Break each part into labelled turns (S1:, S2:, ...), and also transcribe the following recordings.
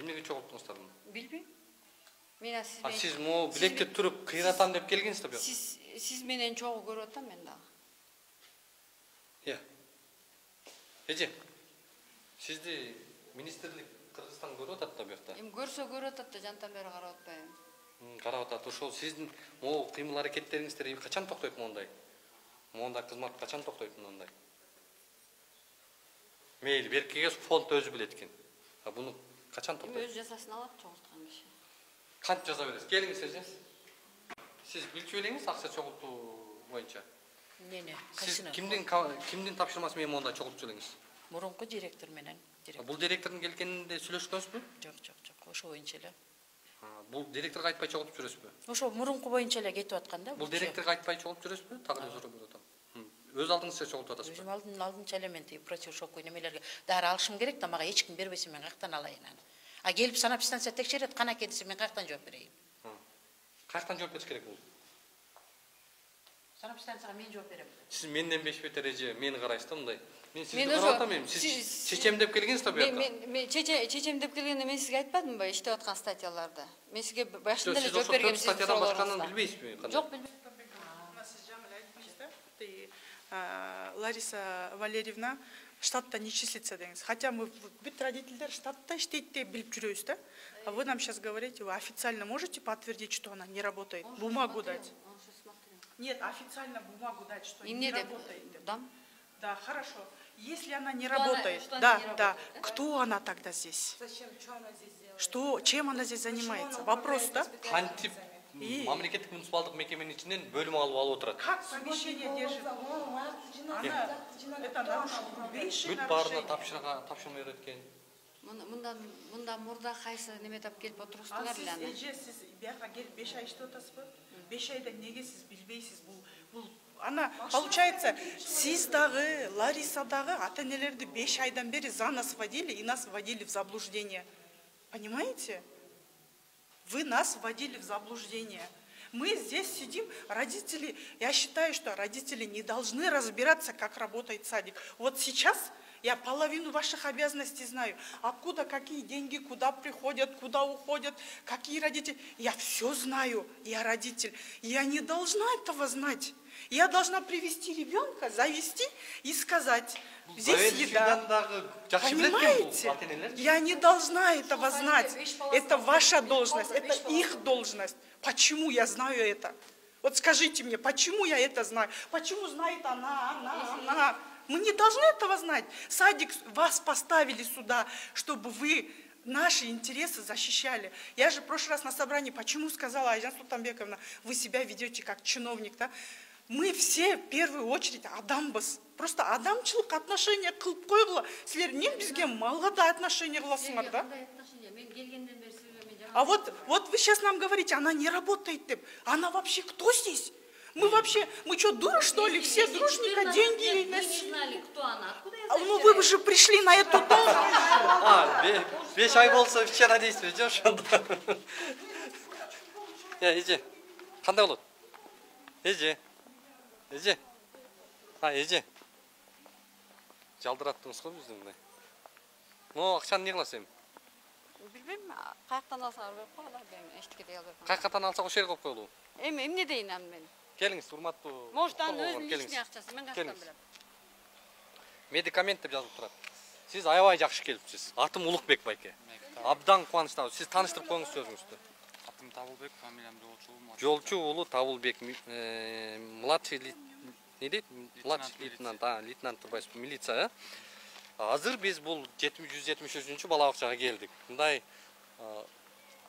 S1: Эмнеге чогулттуңуздар муну?
S2: Билбейм. Мен сиз
S1: Сиз могу билекте туруп кыйратам деп келгенсиз да.
S2: Сиз менен чогуу көрүп атам мен дагы.
S1: Эже, сизди министрлик Кыргызстан көрүп атат да бuyakta.
S2: Эми көрсө көрүп атат да, жантан бери карап атпайбы.
S1: Карап атат. Ошол сиздин могу кыймыл аракеттериңиздер качан токтойт мондай? Мондай кызмат качан токтойт мондай? Мейли, беркиге фонд өзү билет экен. Буну качан токтойт?
S2: Эми өз жазасын алат чогулткан киши.
S1: Канча жаза бересиз? Келиңиз эже. Сиз билчү элеңиз акча чогултуу боюнча.
S2: Эмне?
S1: Сиз кимдин тапшырмасы менен мондай чогултуп элеңиз?
S3: Мурунку директор менен.
S1: Бул директордун келгенинде сүйлөшкөнсүзбү?
S3: Жок, ошо боюнча эле.
S1: Бул директорго айтпай чогултуп жүрөсүзбү?
S3: Ошо мурунку боюнча эле кетип аткан да.
S1: Бул директорго айтпай чогултуп жүрөсүзбү? Тагы суроо берип атам. Өз алдыңызча чогултуп атасызбы?
S3: Өзүм алдынча эле мен против шоку немелерге дары алышым керек да, мага эч ким бербесе мен каяктан алайын аны. А келип санэпидстанция текшерет, канаке десе мен каяктан жооп берейин?
S1: Каяктан жооп бериш керек бул?
S3: Санэпидстанцияга мен жооп берем.
S1: Сиз менден беш бетер эже, мени карайсыз да мындай. Мен сизди карап атам эми. Сиз чечем деп келгенсиз да буяка.
S2: Мен чечем деп келгенде мен сизге айтпадымбы иштеп аткан статьяларды? Мен сизге башында эле жооп
S1: бергем. Сиз статьядан башканы билбейсизби?
S2: Жок, билбейм.
S4: Сиз жаңы айттыңыз да, Лариса Валерьевна штатта не числится деңиз. Хотя мы бүт родительдер штатта иштейт деп билип жүрөбүз да. А вы нам сейчас говорите, вы официально можете подтвердить, что она не работает? Бумагу дать? Нет, официально бумагу дать, что не работает. Да, хорошо. Если она не работает, да, кто она тогда здесь?
S5: Зачем? Что она здесь делает?
S4: Чем она здесь занимается? Вопрос, да?
S1: Кантип мамлекеттик муниципалдык мекеменин ичинен бөлүм алып отурат.
S4: Как помещение держит? Это нарушение.
S1: Бүт баарына тапшырмай берет экен.
S2: Мында мурда кайсы неме тап келип отурсуңар эле аны.
S4: Сиз бияка келип 5 ай иштеп атасызбы? 5 айда неге сиз билбейсиз? Бул ана получается, сиз дагы, Лариса дагы ата-энелерди 5 айдан бери за нас водили и нас вводили в заблуждение. Понимаете? Вы нас вводили в заблуждение. Мы здесь сидим, родители, я считаю, что родители не должны разбираться, как работает садик. Вот сейчас я половину ваших обязанностей знаю. Откуда, какие деньги, куда приходят, куда уходят, какие родители. Я все знаю, я родитель. Я не должна этого знать. Я должна привести ребенка, завести и сказать, здесь еда. Понимаете? Я не должна этого знать. Это ваша должность, это их должность. Почему я знаю это? Вот скажите мне, почему я это знаю? Почему знает она? Мы не должны этого знать. Садик, вас поставили сюда, чтобы вы наши интересы защищали. Я же в прошлый раз на собрании, почему сказала Айжан Султанбековна, вы себя ведете как чиновник, да? Мы все в первую очередь адамбыз. Просто адамчылык отношение кылып койгула. Силер эмне бизге малга да отношение кыласыңар, да? А вот вы сейчас нам говорите, она не работает. Она вообще кто здесь? Мы что, дуры, что ли? Все дружненько деньги ей носили.
S2: Не знали, кто она. Откуда я
S4: знаю? Ну вы же пришли на эту должность.
S1: 5 ай болсо вчера дейсизби, же ошондо. Эже, кандай болот? Эже. Эже. Жалдыраттыңыз го бизди мындай. Могу акчаны эмне кыласыз эми?
S2: Билбейм, каяктан алсаңар берип коелу, мен эчтеке дей албайм.
S1: Каяктан алсак ошол жерге коюп коелу.
S2: Эми эмне дейин аны мен?
S1: Келиңиз, урматтуу.
S2: Может, анын өзүнүн ичине акчасы, мен каяктан билем.
S1: Медикамент деп жазылып турат. Сиз аябай жакшы келипсиз. Атым Улукбек байке. Абдан кубанычтабыз. Сиз тааныштырып коюңуз өзүңүздү.
S6: Атым Табылбек, фамилиям Жолчу.
S1: Жолчу уулу Табылбек, младший не дейт? Младший лейтенант турбайсызбы, милиция. Азыр биз бул 173-чү бала бакчага келдик. Мындай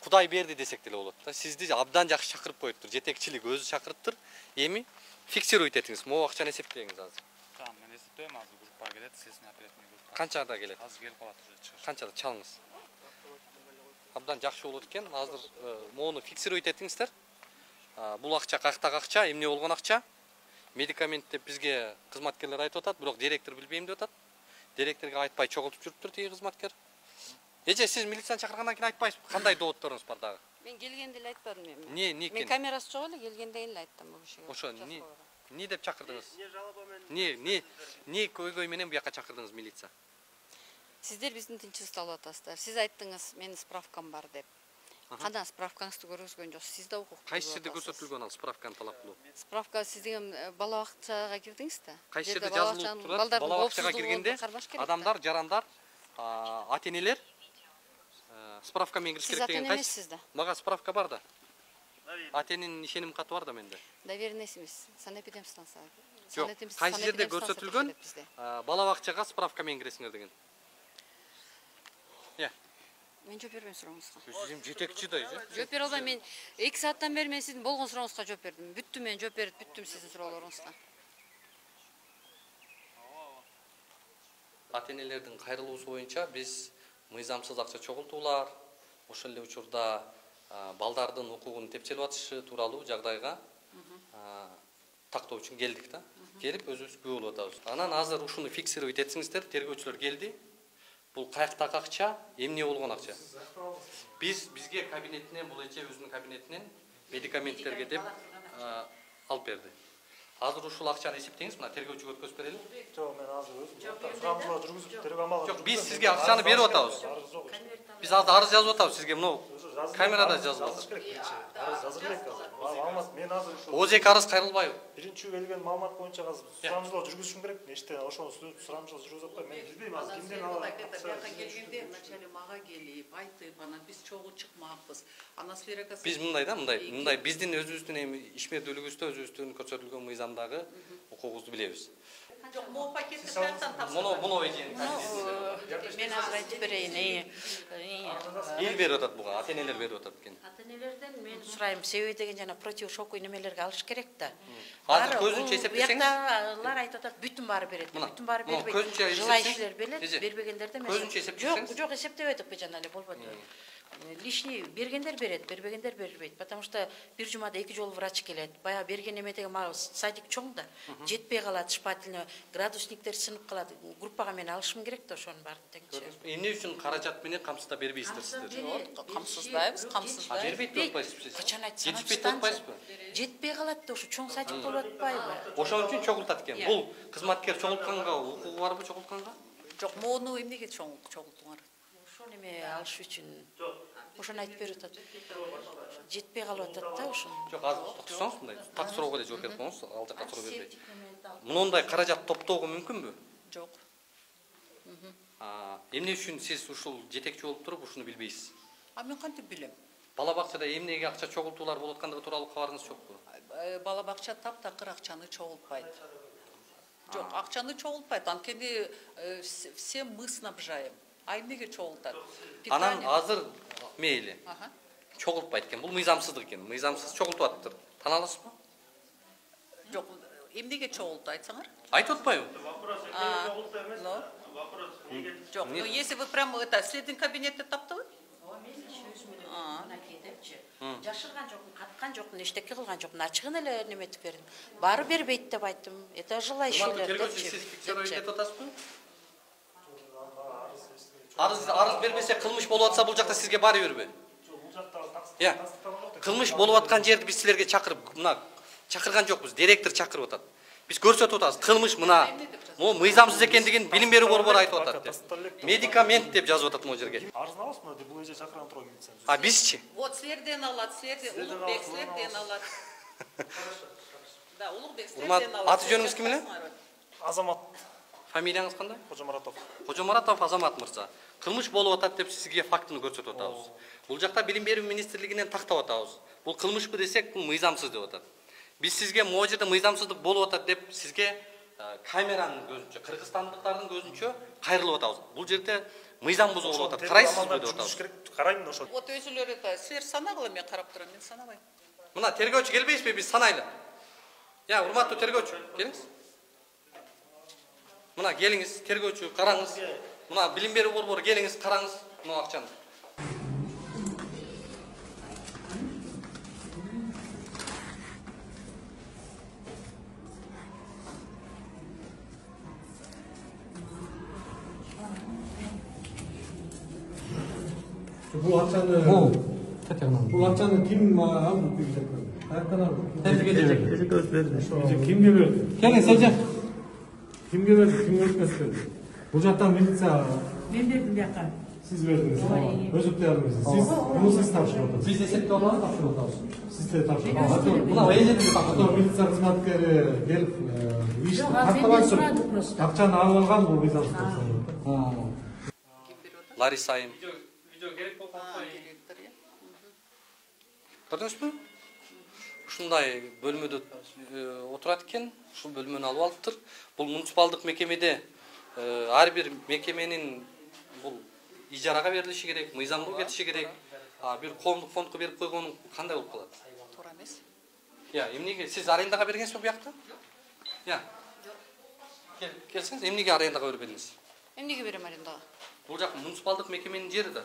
S1: Кудай берди десек деле болот да. Сизди абдан жакшы чакырып коюптур. Жетекчилик өзү чакырыптыр. Эми фиксируйт этиңиз. Могу акчаны эсептеңиз азыр.
S6: Tamam, мен эсептейм, азыр группага келет, сесин оперативный группа.
S1: Канчада келет?
S6: Азыр келип калат уже чыгыш.
S1: Канчада чалыңыз. Абдан жакшы болот экен. Азыр моуну фиксируйт этиңиздер. Бул акча каяктагы акча, эмне болгон акча? Медикамент деп бизге кызматкерлер айтып атат, бирок директор билбейм деп атат. Директорго айтпай чогултуп жүрүптүр тиги кызматкер. Эже, сиз милицияны чакыргандан кийин айтпайсызбы? Кандай доводторуңуз бар дагы?
S2: Мен келгенде эле айтпадым эми.
S1: Не экен?
S2: Мен камерасы жок эле, келгенде эле айттым бул кишиге.
S1: Ошо не деп чакырдыңыз? Не көйгөй менен буяка чакырдыңыз милиция?
S2: Сиздер биздин тынчыбызды алып атасыздар. Сиз айттыңыз, менин справкам бар деп. Кана справкаңызды көргөзгөн жоксуз. Сиз да укуктуу.
S1: Кайсы жерде көрсөтүлгөн ал справканы талап кылуу?
S2: Справка сиз деген бала бакчага кирдиңиз да?
S1: Кайсы жерде жазылып турат? Бала бакчага киргенде адамдар, жарандар, ата-энелер справка менен кириш керек деген кайсы?
S2: Сиз ата-эне эмессиз да.
S1: Мага справка бар да. Ата-эненин ишеним каты бар да менде.
S2: Доверенность эмес. Санэпидемстанция.
S1: Жок, кайсы жерде көрсөтүлгөн бала бакчага справка менен киресиңер деген.
S2: Мен жооп бербейм сурооңузга.
S1: Сиз жетекчи да,
S2: Жооп бере албайм. Мен 2 сааттан бери мен сиздин болгон сурооңузга жооп бердим. Бүттүм, мен жооп берип бүттүм сиздин суроолоруңузга.
S1: Ата-энелердин кайрылуусу боюнча биз мыйзамсыз акча чогултуулар, ошол эле учурда балдардын укугун тепчелеп атышы тууралуу жагдайга тактоо үчүн келдик да. Келип өзүбүз күбө болуп атабыз. Анан азыр ушуну фиксировать этсиңиздер, тергөөчүлөр келди. Бул каяктагы акча, эмне болгон акча? Бизге кабинетинен, бул эче өзүнүн кабинетинен медикаменттерге деп алып берди. Азыр ушул акчаны эсептеңиз, мына тергөөчүгө өткөзүп берели.
S7: Жок, мен азыр сурамчылар жүргүзүп тергөө амалга.
S1: Жок, биз сизге акчаны берип атабыз. Биз азыр арыз жазып атабыз сизге, мына камерада жазып атабыз.
S7: Арыз жазып керек азыр. Маалымат мен азыр ушу
S1: Ожек арыз кайрылбайбы?
S7: биринчи келген маалымат боюнча азыр сурамчылоо жүргүзүшүм керек. Нечте ошону сурамчылоо жүргүзүп атпайм. Мен билбейм азыр кимден алып.
S5: Бияка келгенде вначале мага келип, айтып, анан биз чогуу чыкмакпыз. Анан сферага
S1: Биз мындай биздин өзүбүздүн эми ишмердүүлүгүбүздө өзүбүздүн көрсөтүлгөн мыйзамдагы укугубузду билебиз.
S5: жок, могу пакетти каяктан
S1: Муну эжен.
S3: Мен азыр айтып берейин.
S1: Эл берип атат буга, ата-энелер берип атат экен.
S3: Ата-энелерден мен сурайм, себеби деген жана противошоковый немелерге алыш керек да.
S1: Азыр көзүнчө эсептесеңиз,
S3: Буяктагылар айтып атат, бүтүн баары берет. Бүтүн баары бербейт. Жылайчылар берет, бербегендерде мен.
S1: Көзүнчө эсептесеңиз.
S3: Жок, эсептебедик жана эле болбоду. Лишний бергендер берет, бербегендер бербейт. Потому что бир жумада 2 жолу врач келет. Бая берген эмедеги мага садик чоң да. Жетпей калат, шпательный градусниктер сынып калат. Группага мен алышым керек да ошонун баарын тегинче.
S1: Эмне үчүн каражат менен камсызда бербейсиздер сиздер?
S5: камсыздайбыз.
S1: Бербейт деп атпайсызбы сиз?
S3: Качан айтсам,
S1: Жетишпейт деп атпайсызбы?
S3: жетпей калат да, ошо чоң садик болуп атпайбы?
S1: Ошон үчүн чогултат экен. Бул кызматкер чогултканга укугу барбы чогултканга?
S5: Жок, моуну эмнеге чогултуңар?
S3: Ошол эме алыш үчүн ошону айтып берип атат. Жетпей калып атат да ошону.
S1: Жок, азыр токтосоңуз мындай так суроого эле жооп берип коңуз, ал жакка суроо бербейт. Мындай каражат топтоого мүмкүнбү?
S5: Жок.
S1: Эмне үчүн сиз ушул жетекчи болуп туруп ушуну билбейсиз?
S5: Мен кантип билем?
S1: Бала бакчада эмнеге акча чогултуулар болуп аткандыгы тууралуу кабарыңыз жокпу?
S5: Бала бакча таптакыр акчаны чогултпайт. Жок, акчаны чогултпайт. Анткени все мы снабжаем. А эмнеге чогултат?
S1: Анан азыр мейли. Чогултпайт экен. Бул мыйзамсыздык экен. Мыйзамсыз чогултуп атыптыр. Тана аласызбы?
S5: Жок, эмнеге чогулту айтсаңар?
S1: Айтып атпайбы?
S5: Жок, ну если вы прямо сиздин кабинетте таптыбы?
S3: Жашырган жокмун, каткан жокмун, эчтеке кылган жокмун, ачыгын эле неметип бердим. Баары бербейт деп айттым. Это желающийлер депчи.
S1: Сиз фиксировать этип атасызбы? Арыз бербесе кылмыш болуп атса бул жакта сизге баары берби? Кылмыш болуп аткан жерди биз силерге чакырып, мына чакырган жокпуз, директор чакырып атат. Биз көрсөтүп атабыз, кылмыш мына. Могу мыйзамсыз экендигин билим берүү борбору айтып атат деп. Медикамент деп жазып атат могу жерге.
S7: Арызын аласызбы деп бул эже чакырган турган милиция.
S1: Бизчи?
S5: Вот силерден алат, Улукбек силерден алат. Да, Улукбек силерден алат.
S1: Аты жөнүңүз ким эле?
S7: Азамат
S1: Фамилияңыз кандай?
S7: Кожомаратов.
S1: Кожомаратов Азамат мырза. Кылмыш болуп атат деп сизге фактыны көрсөтүп атабыз. Бул жакта билим берүү министрлигинен тактап атабыз. Бул кылмышпы десек, бул мыйзамсыз деп атат. Биз сизге могу жерде мыйзамсыздык болуп атат деп сизге камеранын көзүнчө, кыргызстандыктардын көзүнчө кайрылып атабыз. Бул жерде мыйзам бузуу болуп атат. Карайсызбы деп атабыз.
S7: Карайм ошо.
S5: Вот өзүлөр силер санагыла, мен карап турам, мен санабайм.
S1: Мына тергөөчү келбейсизби, биз санайлы. Урматтуу тергөөчү, келиңиз. Мына келиңиз, тергөөчү, караңыз. Мына билим берүү борбору келиңиз, караңыз мына акчаны.
S8: Бул акчаны ким алды деп каяктан алды? Кимге берди? Келиңиз, эже. Кимге берди? Ким өткөзүп берди? Бул жактан милиция
S3: Мен бердим бияка.
S8: Siz verdiniz. Tamam. Özür dilerim bizi. Bunu siz topşırdınız.
S1: Biz esepte olanı topşırıyoruz.
S8: Siz de topşırdınız.
S1: Mına eğlenceli bir
S8: Hatta militsiya xizmatkeri gelip iş tartабай turup акчаны алып алган бул мыйзамсыз.
S1: Larissa Ayım.
S5: Директор, иә.
S1: Көрдіңіз бе? Ушундай бөлмөдө отурат экен, ушул бөлмөнү алып алыптыр. Бул муниципалдык мекемеде ар бир мекеменин бул ижарага берилиши керек, мыйзамдуу кетиши керек. Бир коомдук фондко берип койгон кандай болуп калат?
S5: Туура эмес.
S1: Эмнеге сиз арендага бергенсизби буякта? Келсеңиз, эмнеге арендага бербедиңиз?
S2: Эмнеге берем арендага?
S1: Бул жак муниципалдык мекеменин жери да.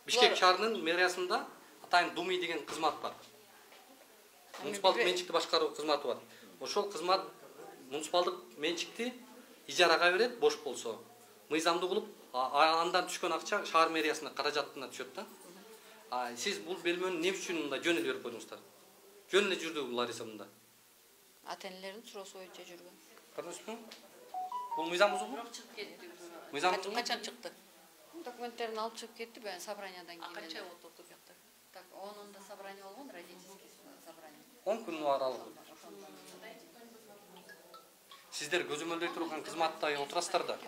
S1: Бишкек шаарынын мэриясында атайын Думи деген кызмат бар. Муниципалдык менчикти башкаруу кызматы бар. Ошол кызмат муниципалдык менчикти ижарага берет, бош болсо. Мыйзамдуу кылып, андан түшкөн акча шаар мэриясына каражатына түшөт да. Сиз бул бөлмөнү эмне үчүн мындай жөн эле берип койдуңуздар? Жөн эле жүрдү Лариса мында.
S2: Ата-энелердин суроосу боюнча жүргөн.
S1: Көрдүңүзбү? Бул мыйзам бузулду? Мыйзам
S5: Качан чыкты?
S2: Документтерин алып чыгып кетти, ben собраниядан кийин.
S5: Канча отурду бияқта?
S2: Так, онунда собрание болгон, родительский собрание.
S1: 10 күн аралык. Сиздер көзөмөлдөй турган кызматта отурасыздар да.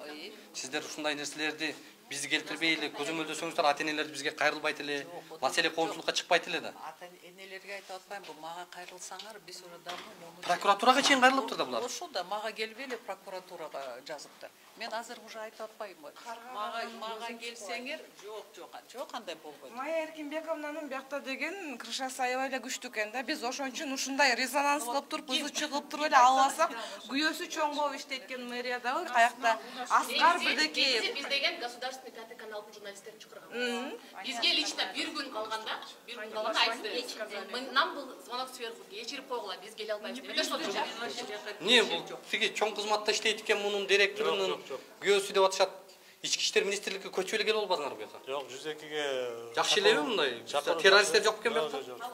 S1: Сиздер ушундай нерселерди бизди келтирбей эле көзөмөлдөсөңүздөр, ата-энелер бизге кайрылбайт эле, маселе коомчулукка чыкпайт эле да.
S5: Ата-энелерге айтып атпайм, бул мага кайрылсаңар, биз уже давно
S1: Прокуратурага чейин кайрылыптыр да булар.
S5: Ошо да мага келбей эле прокуратурага жазыптыр. Мен азыр уже айтып атпаймынбы? Мага келсеңер, жок андай болбойт.
S9: Майя Эркинбековнанын биякта деген крышасы аябай эле күчтүү экен да. Биз ошон үчүн ушундай резонанс кылып туруп, ызы кылып туруп эле албасак, күйөөсү чоң болуп иштейт экен мэриядагы каякта Аскар бирдеки
S10: Биз деген государственный пятый каналдын журналисттерин чакырган. Бизге лично бир күн калганда айтты. Нам был звонок сверху, кечирип койгула, биз келе албайбыз деп. Это что деча?
S1: Не бул тиги чоң кызматта иштейт экен мунун директорунун күйөөсү деп атышат. Ички иштер министрликке көчүп эле келип албадыңар бу жака?
S7: Жок, 102-ге
S1: Жакшы элеби мындай? Террористтер жок экен бу жакта?